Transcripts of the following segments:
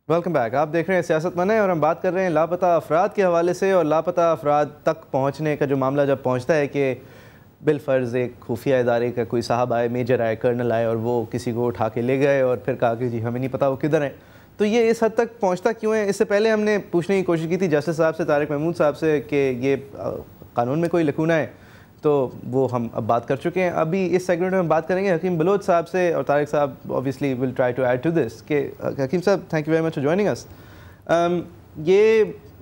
Welcome back. آپ دیکھ رہے ہیں سیاست من ہے اور ہم بات کر رہے ہیں لاپتہ افراد کے حوالے سے. اور لاپتہ افراد تک پہنچنے کا جو معاملہ جب پہنچتا ہے کہ بالفرض ایک خفیہ ادارے کا کوئی صاحب آئے، میجر آئے، کرنل آئے اور وہ کسی کو اٹھا کے لے گئے اور پھر کہا کہ جی ہمیں نہیں پتہ وہ کدھر ہیں، تو یہ اس حد تک پہنچتا کیوں ہے؟ اس سے پہلے ہم نے پوچھنے کی کوشش کی تھی جسٹس صاحب سے، طارق محمود صاحب سے، کہ یہ قانون میں کوئی لکونہ ہے، تو وہ ہم اب بات کر چکے ہیں. ابھی اس سیگمنٹ میں ہم بات کریں گے حکیم بلوچ صاحب سے، اور طارق صاحب obviously will try to add to this. کہ حکیم صاحب thank you very much for joining اس.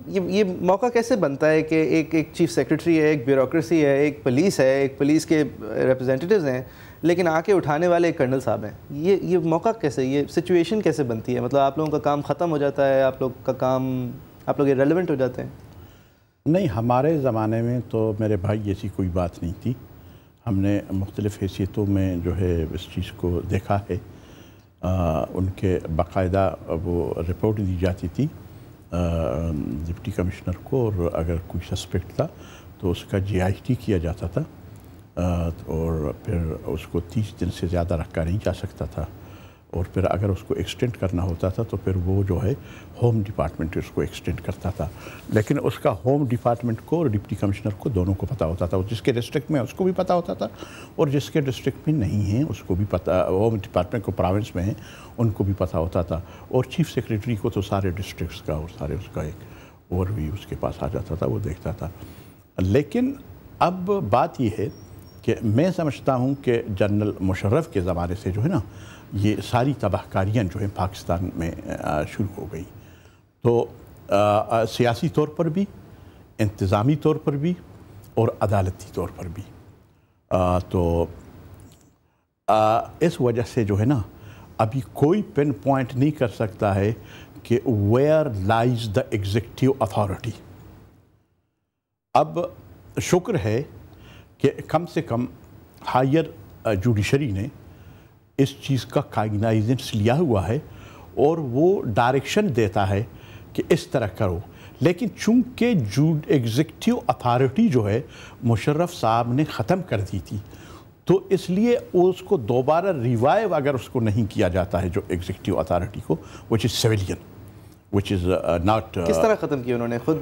یہ موقع کیسے بنتا ہے کہ ایک چیف سیکرٹری ہے، ایک بیوروکریسی ہے، ایک پولیس ہے، ایک پولیس کے ریپرزینٹیوز ہیں، لیکن آ کے اٹھانے والے ایک کرنل صاحب ہیں؟ یہ موقع کیسے، یہ سچویشن کیسے بنتی ہے؟ مطلب آپ لوگوں کا کام ختم ہو جاتا ہے، آپ لوگ ریلیونٹ ہو جاتے ہیں؟ نہیں، ہمارے زمانے میں تو میرے بھائی ایسی کوئی بات نہیں تھی. ہم نے مختلف حیثیتوں میں جو ہے اس چیز کو دیکھا ہے. ان کے باقاعدہ وہ رپورٹ دی جاتی تھی ڈپٹی کمشنر کو، اور اگر کوئی سسپیکٹ تھا تو اس کا GIT کیا جاتا تھا، اور پھر اس کو 30 دن سے زیادہ رکھا نہیں جا سکتا تھا. اور پھر اگر اس کو ایکسٹینڈ کرنا ہوتا تھا تو پھر وہ جو ہے ہوم ڈپارٹمنٹ اس کو ایکسٹینڈ کرتا تھا. لیکن اس کا ہوم ڈپارٹمنٹ کو اور ڈپٹی کمشنر کو دونوں کو پتہ ہوتا تھا. جس کے ڈسٹرکٹ میں اس کو بھی پتہ ہوتا تھا، اور جس کے ڈسٹرکٹ میں نہیں ہیں اس کو بھی پتہ، ہوم ڈپارٹمنٹ کو پراونس میں ہیں ان کو بھی پتہ ہوتا تھا. اور چیف سیکریٹری کو تو سارے ڈسٹرکٹس کا اور سارے اس کا ایک اور بھی اس کے پاس آ جاتا تھا، وہ دیکھتا تھا. لیکن اب بات یہ ہے کہ میں سمجھتا ہوں کہ جنرل مشرف کے زمانے سے جو ہے نا یہ ساری تباہ کاریاں جو ہیں پاکستان میں شروع ہو گئی. تو سیاسی طور پر بھی، انتظامی طور پر بھی، اور عدالتی طور پر بھی. تو اس وجہ سے جو ہے نا ابھی کوئی پن پوائنٹ نہیں کر سکتا ہے کہ ویئر لائز دا ایگزیکٹو اتھارٹی. اب شکر ہے کہ کم سے کم ہائر جوڈیشری نے اس چیز کا کاگنائزنس لیا ہوا ہے اور وہ ڈائریکشن دیتا ہے کہ اس طرح کرو. لیکن چونکہ ایگزیکٹو اتھارٹی جو ہے مشرف صاحب نے ختم کر دی تھی، تو اس لیے اس کو دوبارہ ریوائیو اگر اس کو نہیں کیا جاتا ہے جو ایگزیکٹو اتھارٹی کو، which is civilian, which is not. کس طرح ختم کیا انہوں نے؟ خود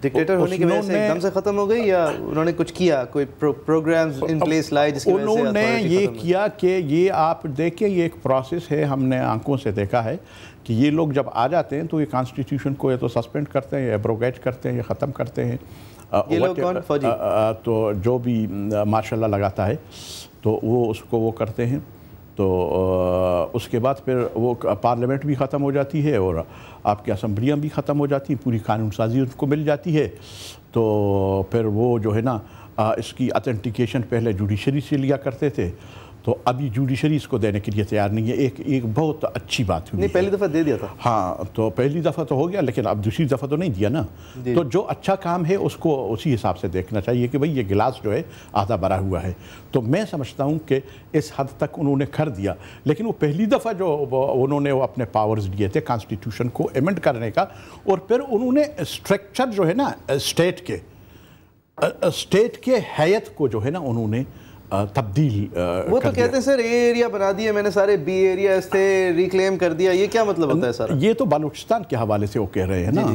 ڈکٹیٹر ہونے کی وجہ سے ایک دم سے ختم ہو گئی، یا انہوں نے کچھ کیا، کوئی پروگرامز ان پلیس لائے جس کی وجہ سے انہوں نے یہ کیا کہ یہ آپ دیکھیں یہ ایک پروسیس ہے. ہم نے آنکھوں سے دیکھا ہے کہ یہ لوگ جب آ جاتے ہیں تو یہ کانسٹیٹیوشن کو یا تو سسپینڈ کرتے ہیں یا ایبروگیٹ کرتے ہیں یا ختم کرتے ہیں. یہ لوگ کون؟ فوجی؟ تو جو بھی ماشاء اللہ لگاتا ہے تو وہ اس کو وہ کرتے ہیں. تو اس کے بعد پھر وہ پارلیمنٹ بھی ختم ہو جاتی ہے اور آپ کی اسمبلیاں بھی ختم ہو جاتی ہیں، پوری قانون سازی ان کو مل جاتی ہے. تو پھر وہ جو ہے نا اس کی اتھینٹیکیشن پہلے جوڈیشری سے لیا کرتے تھے، تو ابھی جوڈیشری اس کو دینے کے لیے تیار نہیں ہے. ایک بہت اچھی بات ہوئی. نہیں، پہلی دفعہ دے دیا تھا. ہاں، تو پہلی دفعہ تو ہو گیا، لیکن اب دوسری دفعہ تو نہیں دیا نا. تو جو اچھا کام ہے اس کو اسی حساب سے دیکھنا چاہیے کہ بھئی یہ گلاس جو ہے آدھا بھرا ہوا ہے. تو میں سمجھتا ہوں کہ اس حد تک انہوں نے کر دیا. لیکن وہ پہلی دفعہ جو انہوں نے وہ اپنے پاورز دیے تھے کانسٹیٹیوشن کو ایمنڈ کرنے کا، اور پھر انہوں نے اسٹرکچر جو ہے نا اسٹیٹ کے حیت کو جو ہے نا انہوں نے تبدیل وہ تو کہتے ہیں سر اے ایریا بنا دیا میں نے، سارے بی ایریاز تھے ریکلیم کر دیا. یہ کیا مطلب ہوتا ہے سر؟ یہ تو بلوچستان کے حوالے سے وہ کہہ رہے ہیں نا.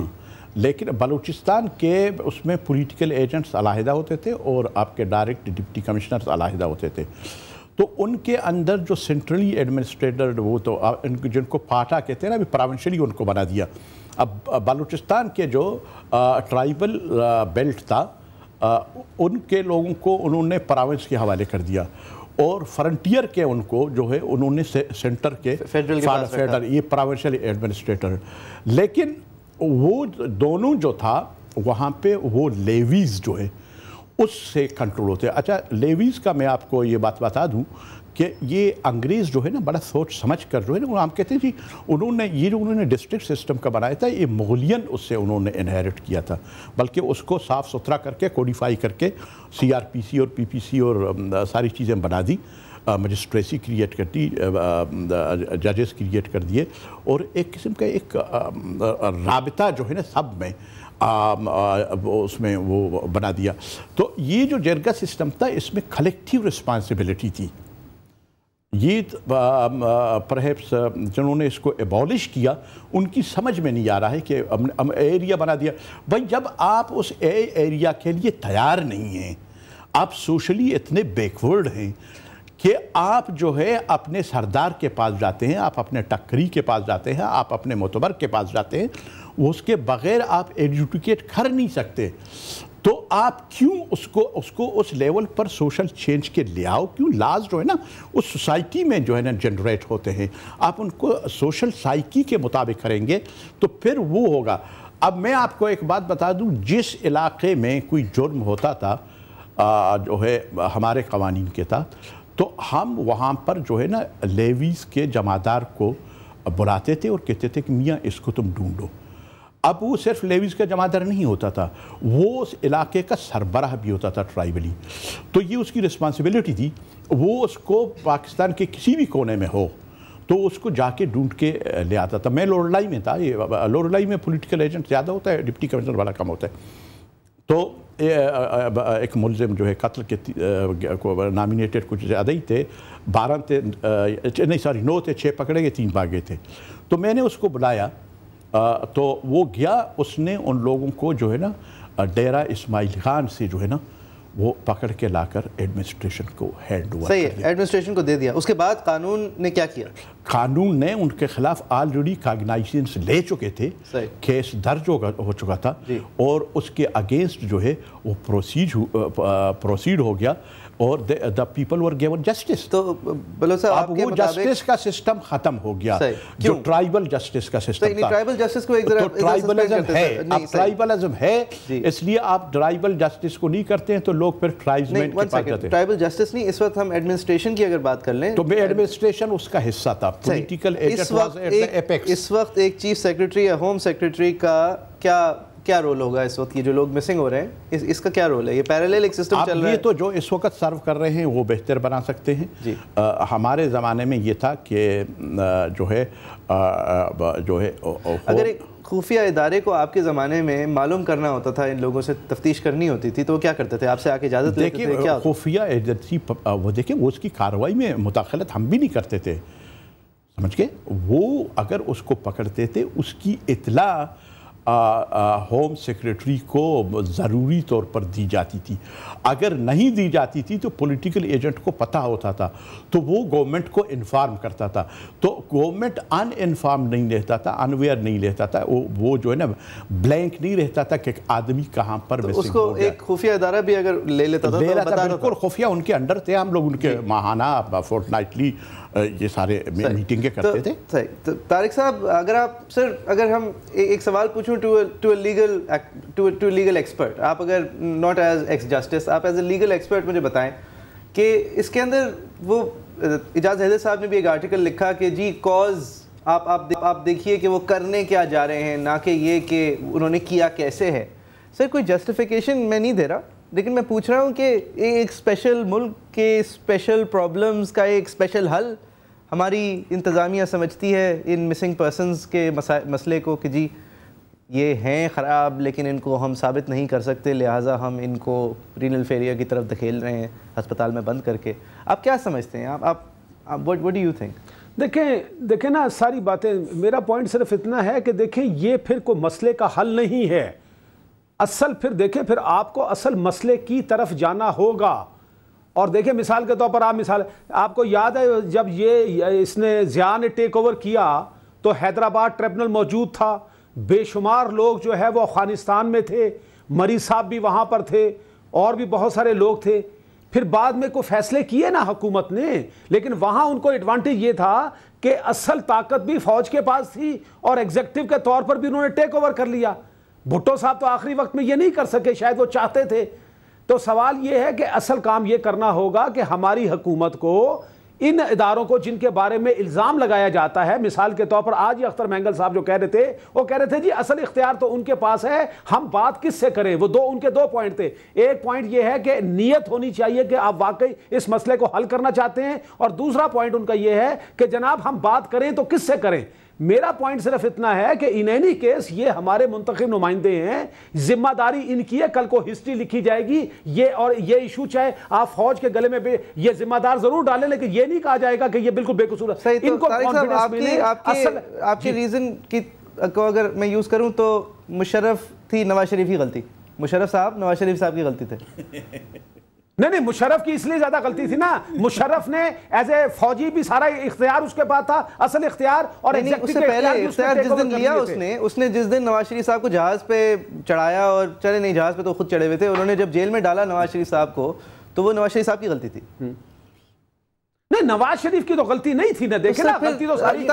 لیکن بلوچستان کے اس میں پولیٹیکل ایجنٹس علیحدہ ہوتے تھے اور آپ کے ڈائریکٹ ڈپٹی کمشنرز علیحدہ ہوتے تھے. تو ان کے اندر جو سینٹرلی ایڈمنسٹریٹر وہ تو جن کو پاٹا کہتے ہیں نا، ابھی پراونشلی ان کو بنا دیا. اب بلوچستان کے جو ٹرائبل بیلٹ تھا ان کے لوگوں کو انہوں نے پراونس کے حوالے کر دیا، اور فرنٹیئر کے ان کو جو ہے انہوں نے سینٹر کے فیڈرل یہ پراونشل ایڈمنسٹریٹر. لیکن وہ دونوں جو تھا وہاں پہ وہ لیویز جو ہے اس سے کنٹرول ہوتے ہیں. اچھا، لیویز کا میں آپ کو یہ بات بتا دوں کہ یہ انگریز جو ہے نا بڑا سوچ سمجھ کر جو ہے نا، ہم کہتے ہیں جی انہوں نے ڈسٹرکٹ سسٹم کا بنایا تھا، یہ مغلین اس سے انہوں نے انہیرٹ کیا تھا. بلکہ اس کو صاف ستھرا کر کے کوڈیفائی کر کے CRPC اور PPC اور ساری چیزیں بنا دی، مجسٹریسی کریٹ کر دی، ججز کریٹ کر دیے، اور ایک قسم کا ایک رابطہ جو ہے نا سب میں اس میں وہ بنا دیا. تو یہ جو جرگہ سسٹم تھا اس میں کلیکٹیو رسپانسبلٹی تھی. یہ پرہیپس جنہوں نے اس کو ایبالش کیا ان کی سمجھ میں نہیں آ رہا ہے کہ ایریا بنا دیا. بھائی جب آپ اس ایریا کے لیے تیار نہیں ہیں, آپ سوشلی اتنے بیکورڈ ہیں کہ آپ جو ہے اپنے سردار کے پاس جاتے ہیں, آپ اپنے ٹکری کے پاس جاتے ہیں, آپ اپنے معتبر کے پاس جاتے ہیں, اس کے بغیر آپ ایڈوکیٹ کر نہیں سکتے, تو آپ کیوں اس کو اس لیول پر سوشل چینج کے لے آؤ؟ کیوں لاز جو ہے نا اس سوسائٹی میں جو ہے نا جنریٹ ہوتے ہیں, آپ ان کو سوشل سائیکی کے مطابق کریں گے تو پھر وہ ہوگا. اب میں آپ کو ایک بات بتا دوں, جس علاقے میں کوئی جرم ہوتا تھا جو ہے ہمارے قوانین کے تحت, تو ہم وہاں پر جو ہے نا لیویز کے جمعدار کو بلاتے تھے اور کہتے تھے کہ میاں اس کو تم ڈھونڈو. اب وہ صرف لیویز کا جمعدار نہیں ہوتا تھا, وہ اس علاقے کا سربراہ بھی ہوتا تھا ٹرائبلی, تو یہ اس کی رسپانسبلٹی تھی. وہ اس کو پاکستان کے کسی بھی کونے میں ہو تو اس کو جا کے ڈھونڈ کے لے آتا تھا. میں لوڑلائی میں تھا, لوڑلائی میں پولیٹیکل ایجنٹ زیادہ ہوتا ہے, ڈپٹی کمشنر والا کم ہوتا ہے. تو ایک ملزم جو ہے قتل کے نامینیٹڈ کچھ زیادہ ہی تھے, 9 تھے, 6 پکڑے گئے, 3 بھاگے تھے. تو میں نے اس کو بلایا, تو وہ گیا, اس نے ان لوگوں کو جو ہے نا ڈیرہ اسماعیل خان سے جو ہے نا وہ پکڑ کے لا کر ایڈمنسٹریشن کو ہینڈ اوور صحیح ہے, ایڈمنسٹریشن کو دے دیا. اس کے بعد قانون نے کیا کیا؟ قانون نے ان کے خلاف آلریڈی کاگنائزنس لے چکے تھے, کیس درج ہو چکا تھا, اور اس کے اگینسٹ جو ہے وہ پروسیڈ ہو گیا, اور the people were given justice. تو بلوچ صاحب آپ کے وہ جسٹس کا سسٹم ختم ہو گیا, جو ٹرائبل جسٹس کا سسٹم تھا. ٹرائبل جسٹس کو ایک ذرا ٹرائبلزم ہے, اب ٹرائبلزم ہے, اس لیے آپ ٹرائبل جسٹس کو نہیں کرتے ہیں تو لوگ پھر ٹرائبسمنٹ کے پاس جاتے ہیں. ٹرائبل جسٹس نہیں, اس وقت ہم ایڈمنسٹریشن کی اگر بات کر لیں تو ایڈمنسٹریشن اس کا حصہ تھا, political agent was at the apex. اس وقت ایک چیف سیکرٹری یا ہوم سیکرٹری کا کیا رول ہوگا اس وقت؟ یہ جو لوگ مسنگ ہو رہے ہیں اس کا کیا رول ہے؟ یہ پیرالل ایک سسٹم چل رہا ہے. یہ تو جو اس وقت سرو کر رہے ہیں وہ بہتر بنا سکتے ہیں. ہمارے زمانے میں یہ تھا کہ جو ہے اگر ایک خفیہ ادارے کو آپ کے زمانے میں معلوم کرنا ہوتا تھا, ان لوگوں سے تفتیش کرنی ہوتی تھی, تو وہ کیا کرتے تھے؟ آپ سے آ کے اجازت لیتے تھے؟ کیا خفیہ ایجنسی وہ دیکھیں, وہ اس کی کارروائی میں مداخلت ہم بھی نہیں کرتے تھے, سمجھ کے. وہ اگر اس کو پکڑتے تھے, اس کی اطلاع ہوم سیکریٹری کو ضروری طور پر دی جاتی تھی. اگر نہیں دی جاتی تھی تو پولیٹیکل ایجنٹ کو پتہ ہوتا تھا, تو وہ گورنمنٹ کو انفارم کرتا تھا. تو گورنمنٹ ان انفارم نہیں رہتا تھا, انویئر نہیں رہتا تھا, وہ جو ہے نا بلینک نہیں رہتا تا کہ آدمی کہاں پر مسنگ ہو گیا. اس کو ایک خفیہ ادارہ بھی اگر لے لیتا تھا, بالکل خفیہ ان کے انڈر تھے, ہم لوگ ان کے ماہانہ فورٹ نائٹلی یہ سارے میٹنگیں کرتے تھے. صحیح. طارق صاحب, اگر ہم ایک سوال پوچھوں ٹو اے لیگل ایکسپرٹ, آپ اگر ناٹ ایز ایکس جسٹس, آپ ایز اے لیگل ایکسپرٹ مجھے بتائیں کہ اس کے اندر وہ اعجاز حیدر صاحب نے بھی ایک آرٹیکل لکھا کہ جی کاز آپ دیکھیے کہ وہ کرنے کیا جا رہے ہیں, نہ کہ یہ کہ انہوں نے کیا کیسے ہے. سر کوئی جسٹیفیکیشن میں نہیں دے رہا, لیکن میں پوچھ رہا ہوں کہ ایک اسپیشل ملک کے اسپیشل پرابلمز کا ایک اسپیشل حل ہماری انتظامیہ سمجھتی ہے ان مسنگ پرسنز کے مسئلے کو, کہ جی یہ ہیں خراب لیکن ان کو ہم ثابت نہیں کر سکتے, لہٰذا ہم ان کو رینل فیلئر کی طرف دھکیل رہے ہیں ہسپتال میں بند کر کے. آپ کیا سمجھتے ہیں؟ آپ what do you think؟ دیکھیں نا, ساری باتیں, میرا پوائنٹ صرف اتنا ہے کہ دیکھیں یہ پھر کوئی مسئلے کا حل نہیں ہے. اصل پھر آپ کو اصل مسئلے کی طرف جانا ہوگا. اور دیکھیں مثال کے طور پر آپ کو یاد ہے جب اس نے ضیاء نے ٹیک اوور کیا تو حیدرآباد ٹریبونل موجود تھا, بے شمار لوگ جو ہے وہ افغانستان میں تھے, مری صاحب بھی وہاں پر تھے, اور بھی بہت سارے لوگ تھے. پھر بعد میں کوئی فیصلے کیے نا حکومت نے, لیکن وہاں ان کو ایڈوانٹیج یہ تھا کہ اصل طاقت بھی فوج کے پاس تھی اور ایگزیکٹو کے طور پر بھی انہوں نے ٹیک اوور کر لیا. بھٹو صاحب تو آخری وقت میں یہ نہیں کر سکے, شاید وہ چاہتے تھے. تو سوال یہ ہے کہ اصل کام یہ کرنا ہوگا کہ ہماری حکومت کو ان اداروں کو جن کے بارے میں الزام لگایا جاتا ہے, مثال کے طور پر آج ہی اختر مینگل صاحب جو کہہ رہے تھے, وہ کہہ رہے تھے جی اصل اختیار تو ان کے پاس ہے, ہم بات کس سے کریں. وہ ان کے 2 پوائنٹ تھے. ایک پوائنٹ یہ ہے کہ نیت ہونی چاہیے کہ آپ واقعی اس مسئلے کو حل کرنا چاہتے ہیں, اور دوسرا پوائنٹ ان کا یہ ہے کہ جناب ہم بات کریں تو کس سے کریں. میرا پوائنٹ صرف اتنا ہے کہ ان اینی کیس یہ ہمارے منتخب نمائندے ہیں, ذمہ داری ان کی ہے, کل کو ہسٹری لکھی جائے گی یہ, اور یہ ایشو چاہے آپ فوج کے گلے میں یہ ذمہ دار ضرور ڈالیں, لیکن یہ نہیں کہا جائے گا کہ یہ بالکل بے قصور ہے. ان کو آپ کی ریزن کی اگر میں یوز کروں تو مشرف تھی نواز شریف کی غلطی, مشرف صاحب نواز شریف صاحب کی غلطی تھے. نہیں مشرف کی اس لیے زیادہ غلطی تھی نا, مشرف نے ایز اے فوجی بھی سارا اختیار اس کے پاس تھا, اصل اختیار, اور اس سے پہلے اختیار جس دن لیا اس نے جس دن نواز شریف صاحب کو جہاز پہ چڑھایا, اور چلے نہیں جہاز پہ تو خود چڑھے ہوئے تھے, انہوں نے جب جیل میں ڈالا نواز شریف صاحب کو تو وہ نواز شریف صاحب کی غلطی تھی. نہیں نواز شریف کی تو غلطی نہیں تھی نا, دیکھیں نا غلطی تو ساری.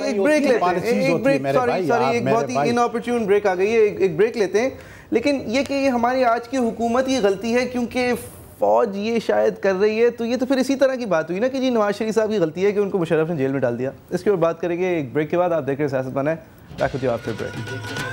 ایک بریک لیتے ہیں, ایک بریک, سوری ایک بہت ہی اناپرچون بریک آ گئی ہے, ایک بریک لیتے ہیں. لیکن یہ کہ یہ ہماری آج کی حکومت کی غلطی ہے کیونکہ فوج یہ شاید کر رہی ہے, تو یہ تو پھر اسی طرح کی بات ہوئی نا کہ جی نواز شریف صاحب کی غلطی ہے کہ ان کو مشرف نے جیل میں ڈال دیا. اس کے اوپر بات کریں گے ایک بریک کے بعد. آپ دیکھ رہے ہیں سیاست بنا ہے, back with you after break.